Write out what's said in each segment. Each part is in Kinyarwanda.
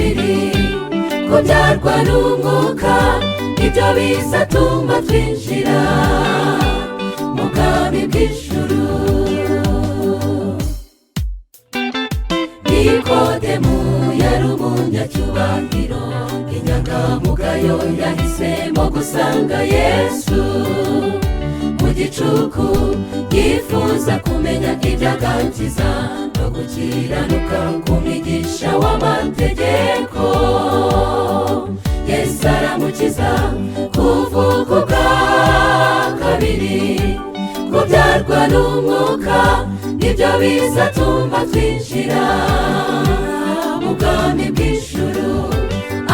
kabiri kubyarwa n'umwuka ibyo bizatuma twinjira mu bwami bw'ijuru. Nikodemu yari umunyacyubahiro, inyangamugayo yahisemo gusanga Yesu mu gicuku, yifuza kumenya iby'agakiza no gukiranuka k'umwigisha w'amategeko. Yesu aramukiza kuvuka ubwa kabiri kubyarwa n'umwuka nibyo bizatuma twinjira mu bwami bw'ijuru.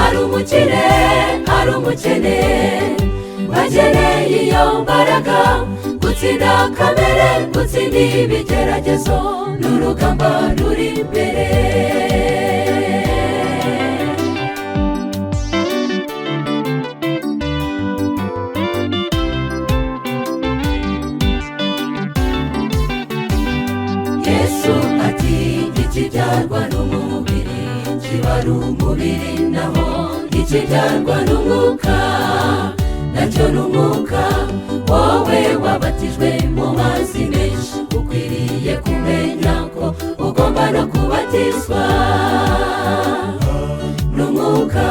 Ari umukire ari umukene bakeneye iyo mbaraga, gutsinda kamere gutsinda ibigeragezo n'urugamba ruri imbere. Yesu ati ikibyarwa n'umubiri kiba ari umubiri, naho ikibyarwa n'umwuka nacyo n'umwuka. Wowe wabatijwe mu mazi menshi ukwiriye kumenya ko ugomba no kubatizwa n'umwuka.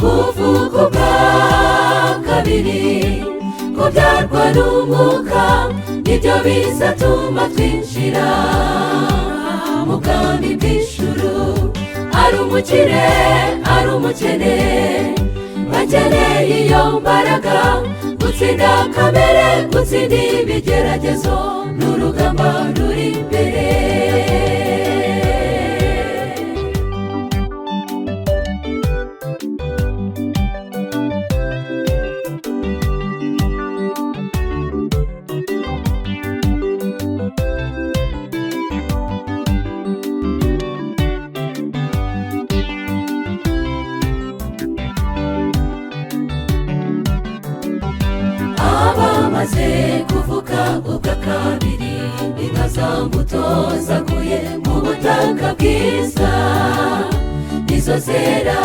Kuvuka ubwa kabiri kubyarwa n'umwuka nibyo bizatuma twinjira mu bwami bw'ijuru. Ari umukire ari umukene bakeneye iyo mbaraga, gutsinda kamere gutsinda ibigeragezo n'urugamba ruri imbere. Abamaze kuvuka ubwa kabiri, inka za mbuto zaguye mu butaka bwiza nizo zera,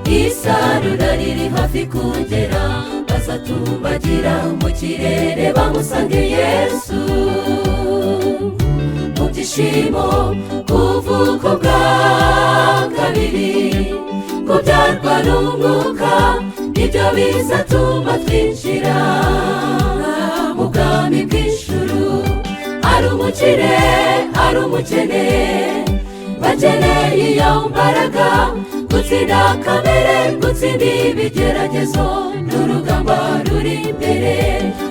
isarura riri hafi kugera, bazatumbagira mu kirere bamusange Yesu mu byishimo. Kuvuka ubwa kabiri kubyarwa n'umwuka nibyo bizatuma twinjira mu bwami bw'ijuru. Ari umukire ari umukene bakeneye iyo mbaraga, gutsinda kamere gutsinda ibigeragezo n'urugamba ruri imbere.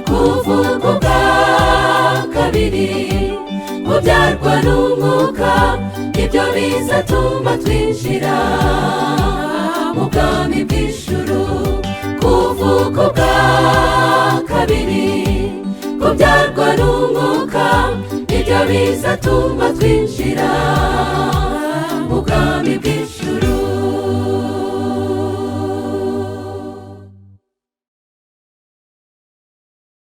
Kuvuka ubwa kabiri kubyarwa n'umwuka nibyo bizatuma twinjira mu bwami bw'ijuru. Kuvuka ubwa kabiri kubyarwa n'umwuka nibyo bizatuma twinjira mu bwami bw'ijuru.